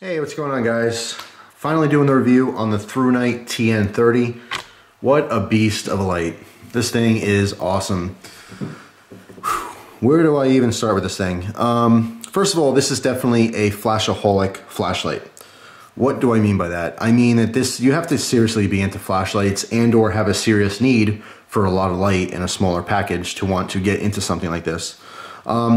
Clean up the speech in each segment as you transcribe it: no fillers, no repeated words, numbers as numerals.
Hey, what's going on, guys? Finally doing the review on the Thrunite TN30. What a beast of a light. This thing is awesome. Where do I even start with this thing? First of all, this is definitely a flashaholic flashlight. What do I mean by that? I mean that you have to seriously be into flashlights and or have a serious need for a lot of light in a smaller package to want to get into something like this.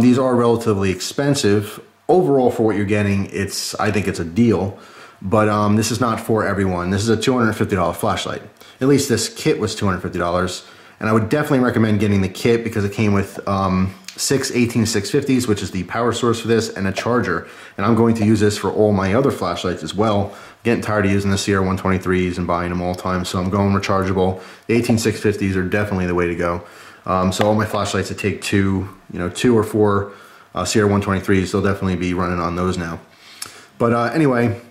These are relatively expensive. Overall, for what you're getting, I think it's a deal, but this is not for everyone. This is a $250 flashlight. At least this kit was $250, and I would definitely recommend getting the kit because it came with 6 18650s, which is the power source for this, and a charger. And I'm going to use this for all my other flashlights as well. I'm getting tired of using the CR123s and buying them all the time, so I'm going rechargeable. The 18650s are definitely the way to go. So all my flashlights that take two or four CR123s, they'll definitely be running on those now. But anyway,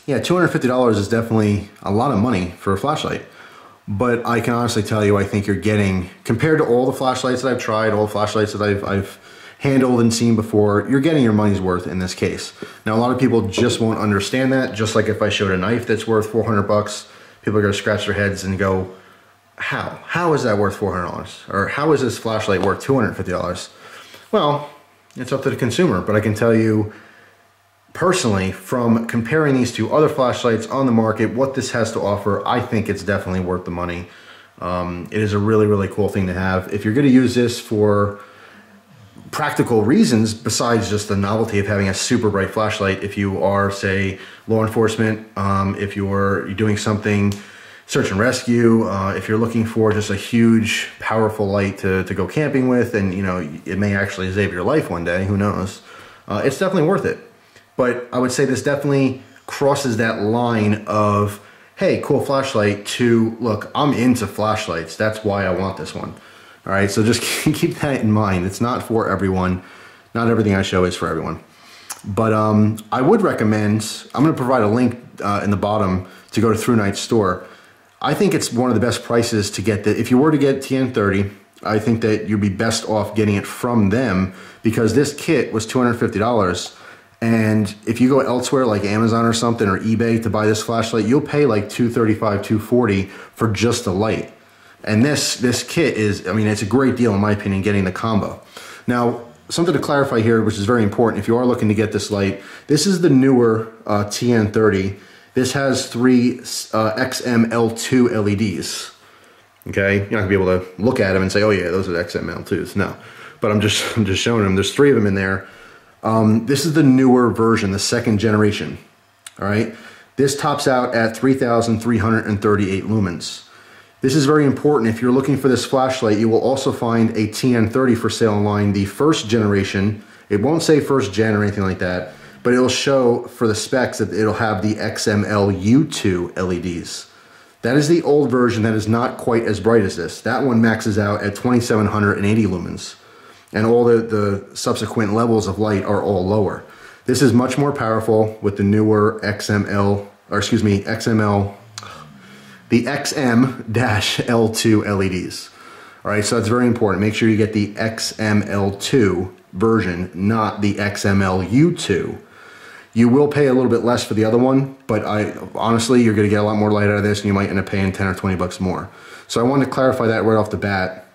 yeah, $250 is definitely a lot of money for a flashlight. But I can honestly tell you, I think you're getting, compared to all the flashlights that I've tried, all the flashlights that I've handled and seen before, you're getting your money's worth in this case. Now, a lot of people just won't understand that. Just like if I showed a knife that's worth 400 bucks, people are gonna scratch their heads and go, how? How is that worth $400? Or how is this flashlight worth $250? Well, it's up to the consumer, but I can tell you personally, from comparing these to other flashlights on the market, what this has to offer, I think it's definitely worth the money. It is a really, really cool thing to have. If you're going to use this for practical reasons, besides just the novelty of having a super bright flashlight, if you are, say, law enforcement, if you're doing something search and rescue, if you're looking for just a huge, powerful light to go camping with, and it may actually save your life one day, who knows, it's definitely worth it. But I would say this definitely crosses that line of, hey, cool flashlight, to, look, I'm into flashlights, that's why I want this one. All right, so just keep that in mind. It's not for everyone. Not everything I show is for everyone. But I would recommend, I'm gonna provide a link in the bottom to go to Thrunite's store. I think it's one of the best prices to get if you were to get TN30, I think that you'd be best off getting it from them, because this kit was $250. And if you go elsewhere like Amazon or something, or eBay, to buy this flashlight, you'll pay like $235, $240 for just the light. And this kit is, I mean, it's a great deal in my opinion, getting the combo. Now, something to clarify here, which is very important, if you are looking to get this light, this is the newer TN30. This has 3 XM-L2 LEDs. Okay, you're not gonna be able to look at them and say, "Oh yeah, those are the XM-L2s." No, but I'm just showing them. There's 3 of them in there. This is the newer version, the 2nd generation. All right, this tops out at 3,338 lumens. This is very important. If you're looking for this flashlight, you will also find a TN30 for sale online, the 1st generation. It won't say 1st gen or anything like that, but it'll show for the specs that it'll have the XM-L2 LEDs. That is the old version that is not quite as bright as this. That one maxes out at 2,780 lumens. And all the subsequent levels of light are all lower. This is much more powerful with the newer the XM-L2 LEDs. All right, so that's very important. Make sure you get the XM-L2 version, not the XM-L2. You will pay a little bit less for the other one, but honestly, you're gonna get a lot more light out of this, and you might end up paying 10 or 20 bucks more. So I wanted to clarify that right off the bat.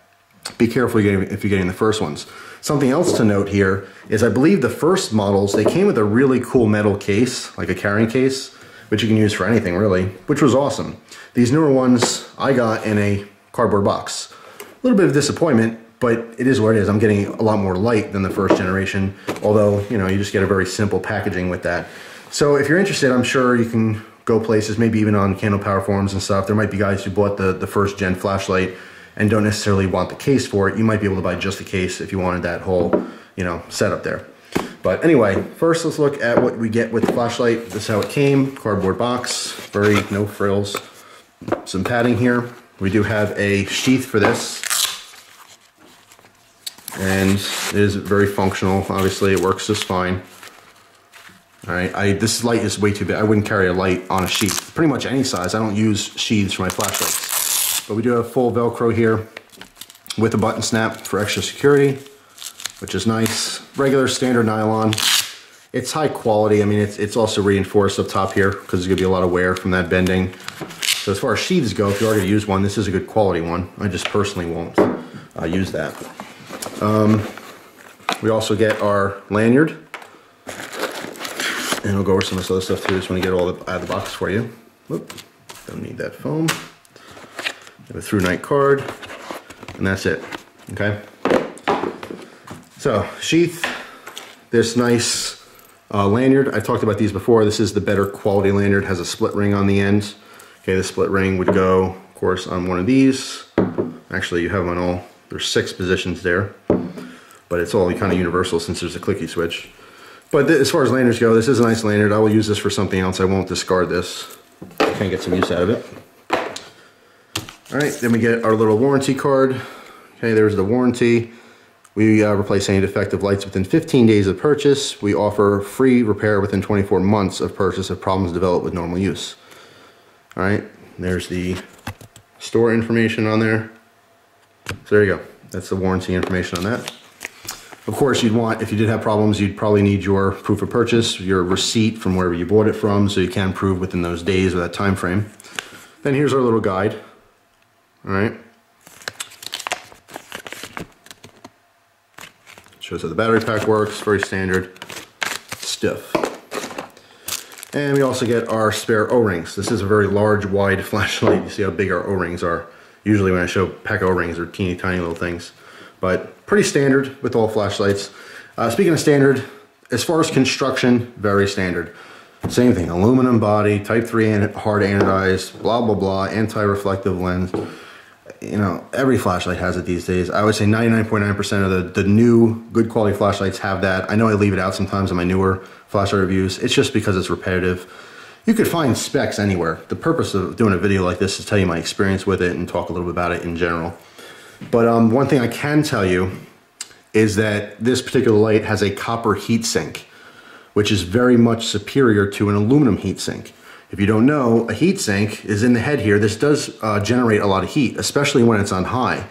Be careful if you're getting the first ones. Something else to note here is I believe the first models, they came with a really cool metal case, like a carrying case, which you can use for anything really, which was awesome. These newer ones I got in a cardboard box. A little bit of disappointment, but it is what it is. I'm getting a lot more light than the 1st generation, although, you just get a very simple packaging with that. So if you're interested, I'm sure you can go places, maybe even on Candle Power forums and stuff. There might be guys who bought the 1st gen flashlight and don't necessarily want the case for it. You might be able to buy just the case if you wanted that whole, setup there. But anyway, first let's look at what we get with the flashlight. This is how it came, cardboard box, no frills. Some padding here. We do have a sheath for this. And it is very functional. Obviously, it works just fine. All right, this light is way too big. I wouldn't carry a light on a sheath. Pretty much any size. I don't use sheaths for my flashlights. But we do have full Velcro here with a button snap for extra security, which is nice. Regular standard nylon. It's high quality. I mean, it's also reinforced up top here because there's gonna be a lot of wear from that bending. So as far as sheaths go, if you are gonna use one, this is a good quality one. I just personally won't use that. We also get our lanyard. And we'll go over some of this other stuff too. Just want to get all out of the box for you. Whoop. Don't need that foam. Have a Thrunite card. And that's it. Okay. So, sheath. This nice lanyard. I talked about these before. This is the better quality lanyard. It has a split ring on the end. Okay, the split ring would go, of course, on one of these. Actually, you have them on all. There's 6 positions there. But it's all kind of universal since there's a clicky switch. But as far as lanyards go, this is a nice lanyard. I will use this for something else. I won't discard this. I can get some use out of it. All right, then we get our little warranty card. Okay, there's the warranty. We replace any defective lights within 15 days of purchase. We offer free repair within 24 months of purchase if problems develop with normal use. All right, there's the store information on there. So there you go. That's the warranty information on that. Of course, you'd want, if you did have problems, you'd probably need your proof of purchase, your receipt from wherever you bought it from, so you can prove within those days or that time frame. Then here's our little guide. All right. Shows how the battery pack works, very standard stuff. And we also get our spare O-rings. This is a very large, wide flashlight. You see how big our O-rings are. Usually when I show pack O-rings, they're teeny tiny little things. But pretty standard with all flashlights. Speaking of standard, as far as construction, very standard. Same thing, aluminum body, type 3 hard anodized, blah, blah, blah, anti-reflective lens. You know, every flashlight has it these days. I would say 99.9% of the new good quality flashlights have that. I know I leave it out sometimes in my newer flashlight reviews. It's just because it's repetitive. You could find specs anywhere. The purpose of doing a video like this is to tell you my experience with it and talk a little bit about it in general. But one thing I can tell you is that this particular light has a copper heatsink, which is very much superior to an aluminum heatsink. If you don't know, a heatsink is in the head here. This does generate a lot of heat, especially when it's on high.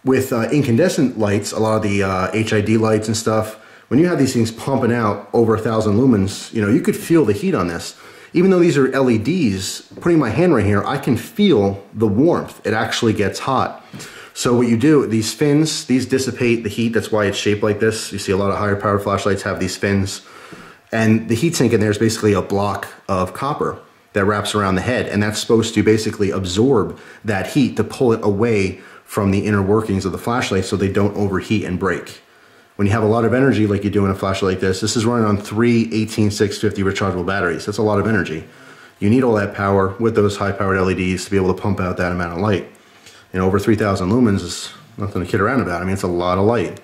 With incandescent lights, a lot of the HID lights and stuff, when you have these things pumping out over 1,000 lumens, you know, you could feel the heat on this. Even though these are LEDs, putting my hand right here, I can feel the warmth. It actually gets hot. So what you do, these fins, these dissipate the heat. That's why it's shaped like this. You see a lot of higher powered flashlights have these fins. And the heatsink in there is basically a block of copper that wraps around the head. And that's supposed to basically absorb that heat to pull it away from the inner workings of the flashlight so they don't overheat and break. When you have a lot of energy like you do in a flashlight like this is running on 3 18650 rechargeable batteries. That's a lot of energy. You need all that power with those high powered LEDs to be able to pump out that amount of light. You know, over 3,000 lumens is nothing to kid around about. I mean, it's a lot of light.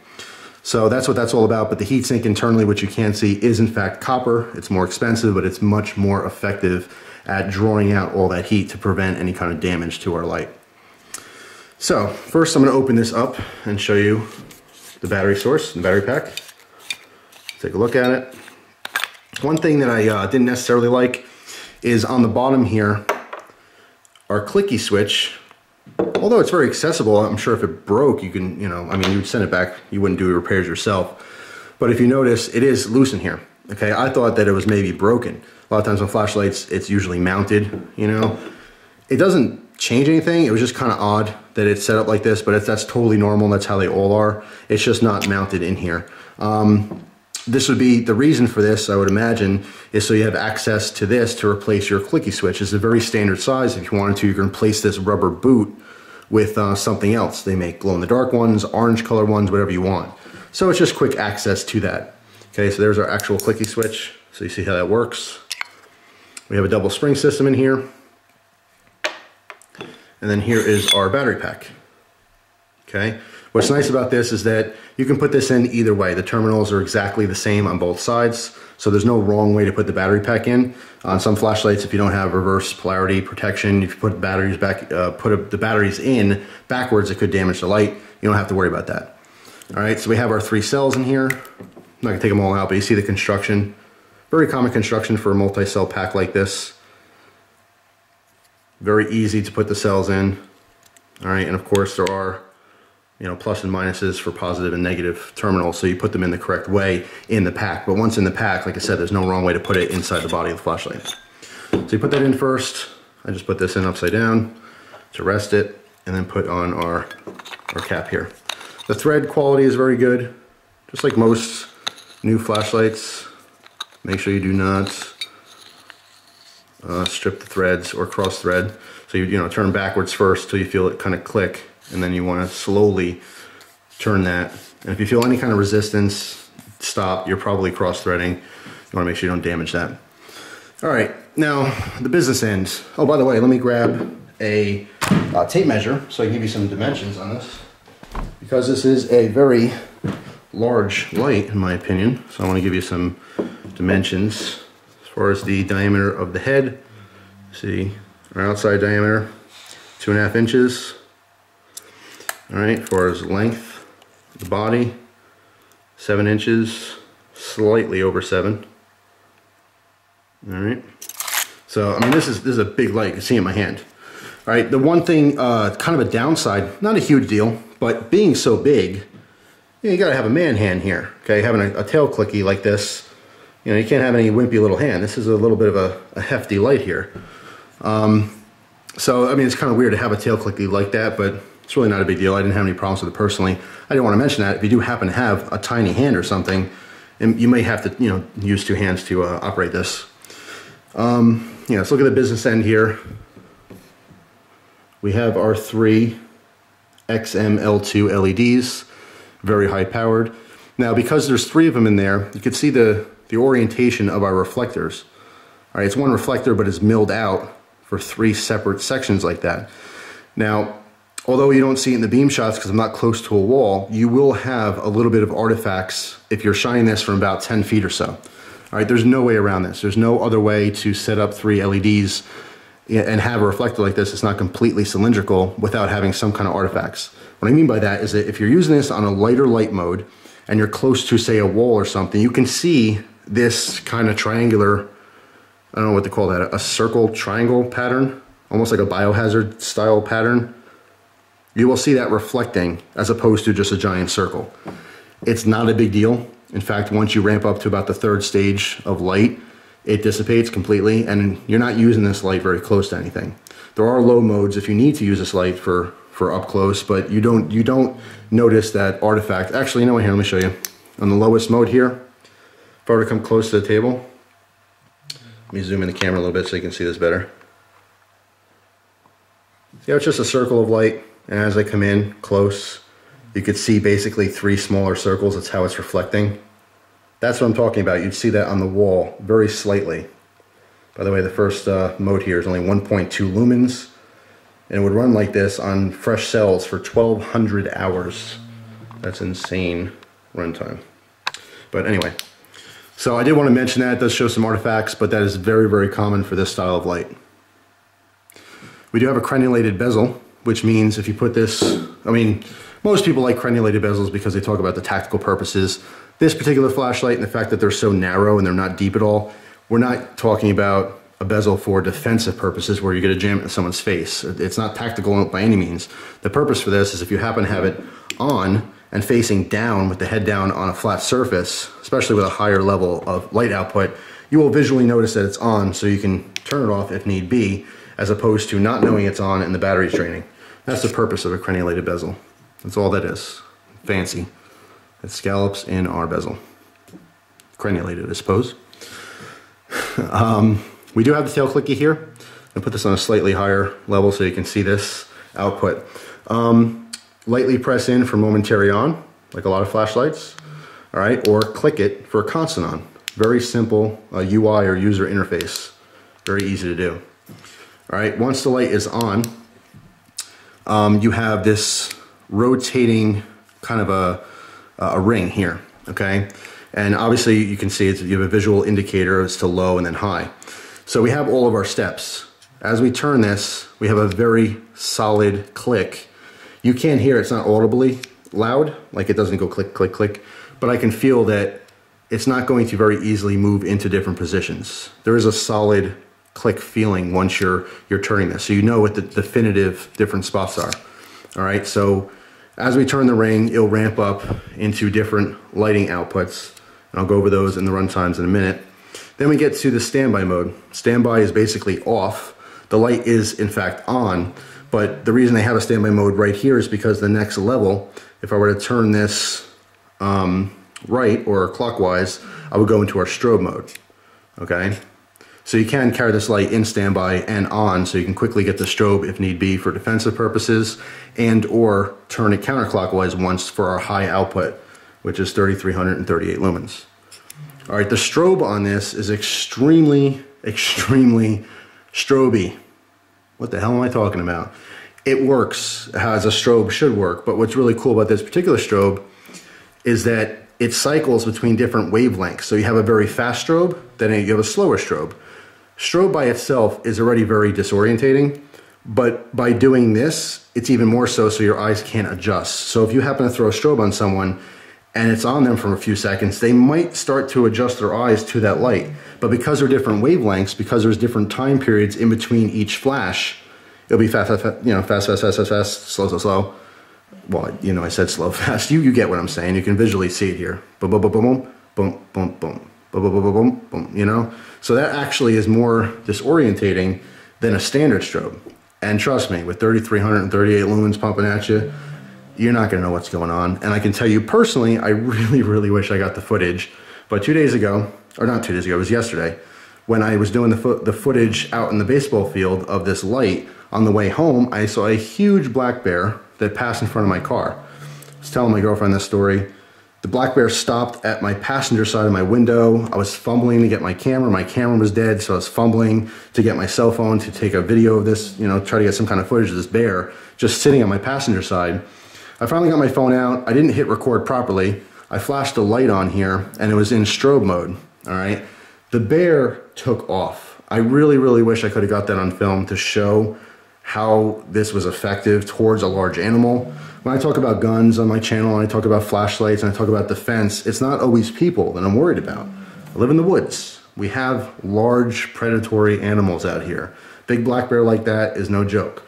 So that's what that's all about. But the heatsink internally, which you can see, is in fact copper. It's more expensive, but it's much more effective at drawing out all that heat to prevent any kind of damage to our light. So first I'm going to open this up and show you the battery source and battery pack. Take a look at it. One thing that I didn't necessarily like is on the bottom here, our clicky switch. Although it's very accessible, I'm sure if it broke, you can, you know, I mean, you would send it back, you wouldn't do repairs yourself. But if you notice, it is loose in here. Okay, I thought that it was maybe broken. A lot of times on flashlights, it's usually mounted, you know. It doesn't change anything. It was just kind of odd that it's set up like this, but that's totally normal. That's how they all are. It's just not mounted in here. This would be, the reason for this, I would imagine, is so you have access to this to replace your clicky switch. It's a very standard size. If you wanted to, you can replace this rubber boot with something else. They make glow-in-the-dark ones, orange color ones, whatever you want. So it's just quick access to that. Okay, so there's our actual clicky switch. So you see how that works. We have a double spring system in here. And then here is our battery pack. Okay, what's nice about this is that you can put this in either way. The terminals are exactly the same on both sides, so there's no wrong way to put the battery pack in. On some flashlights, if you don't have reverse polarity protection, if you put batteries back, the batteries in backwards, it could damage the light. You don't have to worry about that. All right, so we have our 3 cells in here. I'm not gonna take them all out, but you see the construction. Very common construction for a multi-cell pack like this. Very easy to put the cells in. All right, and of course there are you know, plus and minuses for positive and negative terminals, so you put them in the correct way in the pack. But once in the pack, like I said, there's no wrong way to put it inside the body of the flashlight. So you put that in first. I just put this in upside down to rest it, and then put on our cap here. The thread quality is very good, just like most new flashlights. Make sure you do not strip the threads or cross thread. So you know, turn backwards first till you feel it kind of click, and then you want to slowly turn that. And if you feel any kind of resistance, stop. You're probably cross threading. You want to make sure you don't damage that. All right, now the business end. Oh, by the way, let me grab a tape measure so I can give you some dimensions on this, because this is a very large light in my opinion. So I want to give you some dimensions as far as the diameter of the head. See, our outside diameter, 2.5 inches. All right, as far as length of the body, 7 inches, slightly over 7. All right, so I mean this is a big light. You can see it in my hand. All right, the one thing, kind of a downside, not a huge deal, but being so big, you gotta have a man hand here. Okay, having a tail clicky like this, you know, you can't have any wimpy little hand. This is a little bit of a hefty light here. So I mean, it's kind of weird to have a tail clicky like that, but it's really not a big deal. I didn't have any problems with it personally. I didn't want to mention that if you do happen to have a tiny hand or something, and you may have to, you know, use 2 hands to operate this. Yeah, let's look at the business end here. We have our 3 XM-L2 LEDs, very high powered. Now, because there's 3 of them in there, you can see the orientation of our reflectors. All right, it's one reflector, but it's milled out for 3 separate sections like that. Now, although you don't see it in the beam shots because I'm not close to a wall, you will have a little bit of artifacts if you're shining this from about 10 feet or so. All right, there's no way around this. There's no other way to set up 3 LEDs and have a reflector like this. It's not completely cylindrical without having some kind of artifacts. What I mean by that is that if you're using this on a lighter light mode and you're close to, say, a wall or something, you can see this kind of triangular, I don't know what to call that, a circle triangle pattern, almost like a biohazard style pattern. You will see that reflecting as opposed to just a giant circle. It's not a big deal. In fact, once you ramp up to about the 3rd stage of light, it dissipates completely, and you're not using this light very close to anything. There are low modes if you need to use this light for up close, but you don't notice that artifact. Actually, you know what, here, let me show you. On the lowest mode here, if I were to come close to the table, let me zoom in the camera a little bit so you can see this better. See how it's just a circle of light, and as I come in close, you could see basically 3 smaller circles. That's how it's reflecting. That's what I'm talking about. You'd see that on the wall very slightly. By the way, the first mode here is only 1.2 lumens, and it would run like this on fresh cells for 1,200 hours. That's insane runtime. But anyway, so I did want to mention that. It does show some artifacts, but that is very, very common for this style of light. We do have a crenulated bezel, which means if you put this, I mean, most people like crenulated bezels because they talk about the tactical purposes. This particular flashlight and the fact that they're so narrow and they're not deep at all, we're not talking about a bezel for defensive purposes where you're going to jam it in someone's face. It's not tactical by any means. The purpose for this is if you happen to have it on and facing down with the head down on a flat surface, especially with a higher level of light output, you will visually notice that it's on so you can turn it off if need be, as opposed to not knowing it's on and the battery's draining. That's the purpose of a crenulated bezel. That's all that is. Fancy. It scallops in our bezel. Crenulated, I suppose. We do have the tail clicky here. I'll put this on a slightly higher level so you can see this output. Lightly press in for momentary on, like a lot of flashlights. All right, or click it for a constant on. Very simple UI or user interface. Very easy to do. All right, once the light is on, you have this rotating kind of a ring here, okay? And obviously you can see you have a visual indicator as to low and then high. So we have all of our steps. As we turn this, we have a very solid click. You can't hear, it's not audibly loud, like it doesn't go click, click, click, but I can feel that it's not going to very easily move into different positions. There is a solid click feeling once you're turning this, so you know what the definitive different spots are. All right, so As we turn the ring, it'll ramp up into different lighting outputs. And I'll go over those in the runtimes in a minute. Then we get to the standby mode. Standby is basically off. The light is in fact on, but the reason they have a standby mode right here is because the next level, if I were to turn this right or clockwise, I would go into our strobe mode, okay? So you can carry this light in standby and on, so you can quickly get the strobe if need be for defensive purposes, and or turn it counterclockwise once for our high output, which is 3338 lumens. All right, the strobe on this is extremely strobey. What the hell am I talking about? It works as a strobe should work, but what's really cool about this particular strobe is that it cycles between different wavelengths. So you have a very fast strobe, then you have a slower strobe. Strobe by itself is already very disorientating, but by doing this, it's even more so your eyes can't adjust. So if you happen to throw a strobe on someone and it's on them for a few seconds, they might start to adjust their eyes to that light. But because they're different wavelengths, because there's different time periods in between each flash, it'll be fast, fast, slow. Well, you know, I said slow, fast. You get what I'm saying. You can visually see it here. Boom, boom, boom, boom, boom, boom, boom, boom, boom, boom, boom, boom, you know? So that actually is more disorientating than a standard strobe. And trust me, with 3338 lumens pumping at you, you're not gonna know what's going on. And I can tell you personally, I really wish I got the footage. But 2 days ago, or not 2 days ago, it was yesterday, when I was doing the footage out in the baseball field of this light, on the way home, I saw a huge black bear that passed in front of my car. I was telling my girlfriend this story. The black bear stopped at my passenger side of my window. I was fumbling to get my camera. My camera was dead, so I was fumbling to get my cell phone to take a video of this, you know, try to get some kind of footage of this bear just sitting on my passenger side. I finally got my phone out. I didn't hit record properly. I flashed a light on here and it was in strobe mode, all right? The bear took off. I really wish I could have got that on film to show how this was effective towards a large animal. When I talk about guns on my channel, and I talk about flashlights, and I talk about defense, it's not always people that I'm worried about. I live in the woods. We have large predatory animals out here. Big black bear like that is no joke.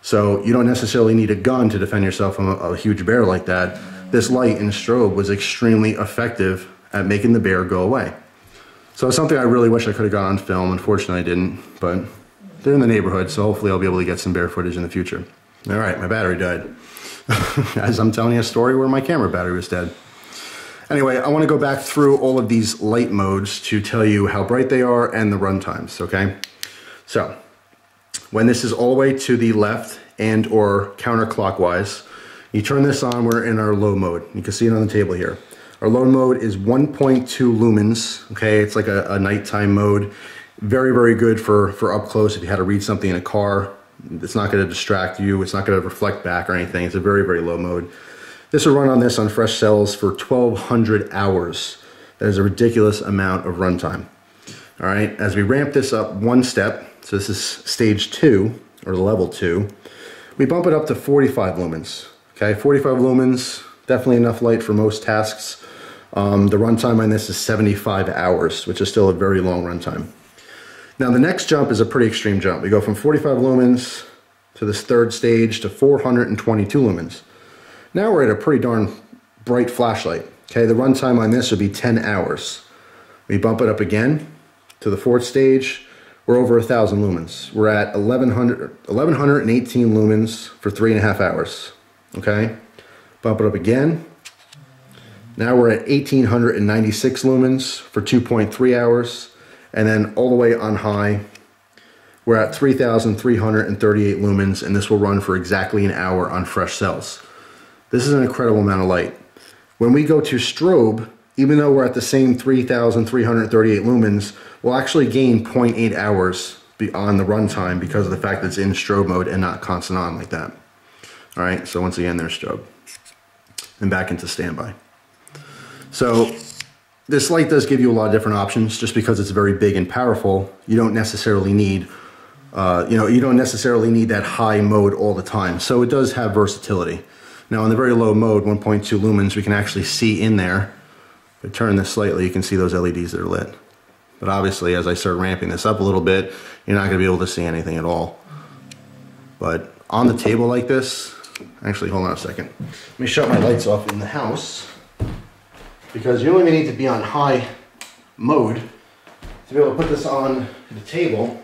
So you don't necessarily need a gun to defend yourself from a huge bear like that. This light in strobe was extremely effective at making the bear go away. So it's something I really wish I could have got on film. Unfortunately I didn't, but they're in the neighborhood, so hopefully I'll be able to get some bear footage in the future. All right, my battery died. As I'm telling you a story where my camera battery was dead. Anyway, I want to go back through all of these light modes to tell you how bright they are and the run times, okay? So, when this is all the way to the left and or counterclockwise, you turn this on, we're in our low mode. You can see it on the table here. Our low mode is 1.2 lumens, okay? It's like a nighttime mode. Very good for up close if you had to read something in a car. It's not going to distract you. It's not going to reflect back or anything. It's a very low mode. This will run on this on fresh cells for 1,200 hours. That is a ridiculous amount of runtime. All right, as we ramp this up one step, so this is stage 2 or level 2, we bump it up to 45 lumens. Okay, 45 lumens, definitely enough light for most tasks. The runtime on this is 75 hours, which is still a very long runtime. Now the next jump is a pretty extreme jump. We go from 45 lumens to this third stage to 422 lumens. Now we're at a pretty darn bright flashlight. Okay, the runtime on this would be 10 hours. We bump it up again to the fourth stage. We're over 1,000 lumens. We're at 1,118 lumens for 3.5 hours. Okay, bump it up again. Now we're at 1,896 lumens for 2.3 hours. And then all the way on high, we're at 3,338 lumens, and this will run for exactly an hour on fresh cells. This is an incredible amount of light. When we go to strobe, even though we're at the same 3,338 lumens, we'll actually gain 0.8 hours on the runtime because of the fact that it's in strobe mode and not constant on like that. All right, so once again, there's strobe. And back into standby. So this light does give you a lot of different options. Just because it's very big and powerful, you don't necessarily need, you don't necessarily need that high mode all the time. So it does have versatility. Now in the very low mode, 1.2 lumens, we can actually see in there. If I turn this slightly, you can see those LEDs that are lit. But obviously, as I start ramping this up a little bit, you're not going to be able to see anything at all. But on the table like this, actually, hold on a second. Let me shut my lights off in the house, because you only need to be on high mode to be able to put this on the table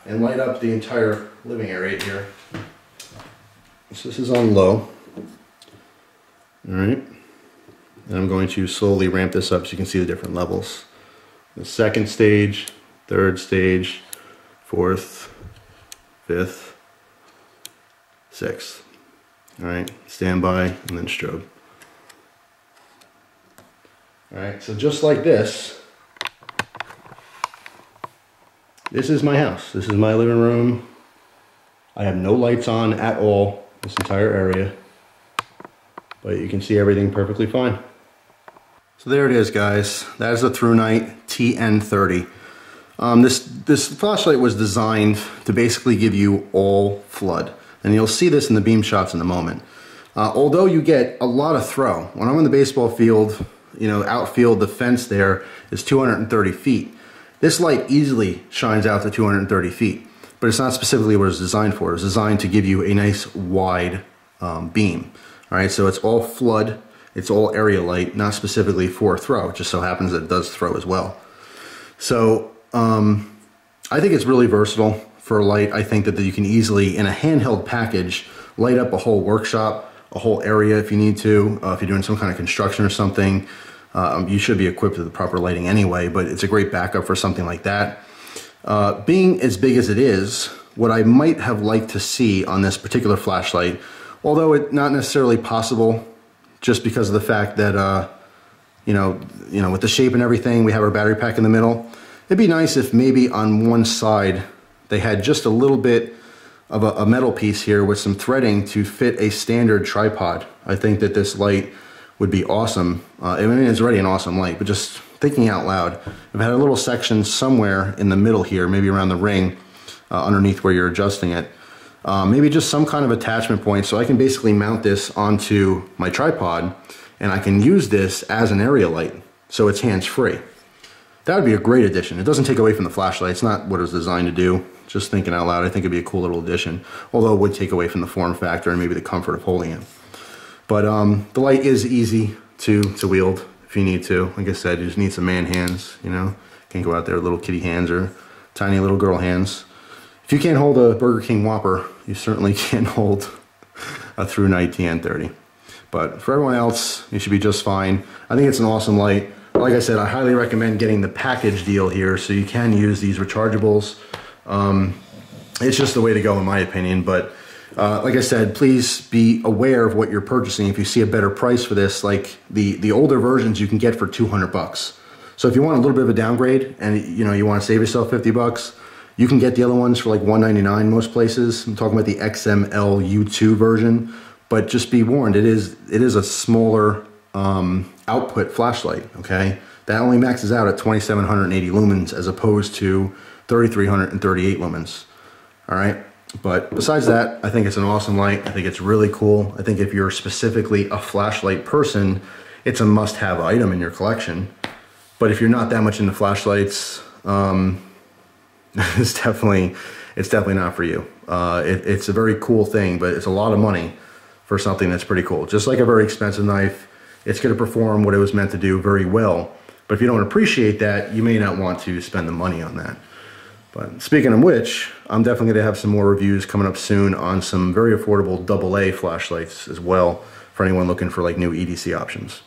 and light up the entire living area here. So this is on low. All right. And I'm going to slowly ramp this up so you can see the different levels. The second stage, third stage, fourth, fifth, sixth. All right, standby and then strobe. All right, so just like this, this is my house. This is my living room. I have no lights on at all, this entire area, but you can see everything perfectly fine. So there it is, guys. That is the Thrunite TN30. This flashlight was designed to basically give you all flood. And you'll see this in the beam shots in a moment. Although you get a lot of throw. When I'm in the baseball field, you know, outfield, the fence there is 230 feet. This light easily shines out to 230 feet, but it's not specifically what it's designed for. It's designed to give you a nice wide beam. All right, so it's all flood. It's all area light, not specifically for throw. It just so happens that it does throw as well. So I think it's really versatile for a light. I think that you can easily, in a handheld package, light up a whole workshop, a whole area if you need to. If you're doing some kind of construction or something, you should be equipped with the proper lighting anyway, but it's a great backup for something like that. Being as big as it is, what I might have liked to see on this particular flashlight, although it's not necessarily possible, just because of the fact that, you know, with the shape and everything, we have our battery pack in the middle. It'd be nice if maybe on one side they had just a little bit of a metal piece here with some threading to fit a standard tripod. I think that this light would be awesome. I mean, it's already an awesome light, but just thinking out loud, if it had a little section somewhere in the middle here, maybe around the ring, underneath where you're adjusting it, maybe just some kind of attachment point so I can basically mount this onto my tripod and I can use this as an area light so it's hands-free. That would be a great addition. It doesn't take away from the flashlight. It's not what it was designed to do. Just thinking out loud, I think it'd be a cool little addition, although it would take away from the form factor and maybe the comfort of holding it. But the light is easy to wield if you need to. Like I said, you just need some man hands, you know. Can't go out there with little kitty hands or tiny little girl hands. If you can't hold a Burger King Whopper, you certainly can't hold a Thrunite TN30. But for everyone else, you should be just fine. I think it's an awesome light. Like I said, I highly recommend getting the package deal here so you can use these rechargeables. It's just the way to go in my opinion, but like I said, please be aware of what you're purchasing. If you see a better price for this, like the older versions you can get for 200 bucks. So if you want a little bit of a downgrade and you want to save yourself 50 bucks, you can get the other ones for like $199 most places. I'm talking about the XM-L2 version, but just be warned, it is a smaller output flashlight, okay? That only maxes out at 2780 lumens as opposed to 3338 lumens, all right? But besides that, I think it's an awesome light. I think it's really cool. I think if you're specifically a flashlight person, it's a must-have item in your collection. But if you're not that much into flashlights, it's definitely not for you. It's a very cool thing, but it's a lot of money for something that's pretty cool. Just like a very expensive knife, it's going to perform what it was meant to do very well. But if you don't appreciate that, you may not want to spend the money on that. But speaking of which, I'm definitely going to have some more reviews coming up soon on some very affordable AA flashlights as well for anyone looking for like new EDC options.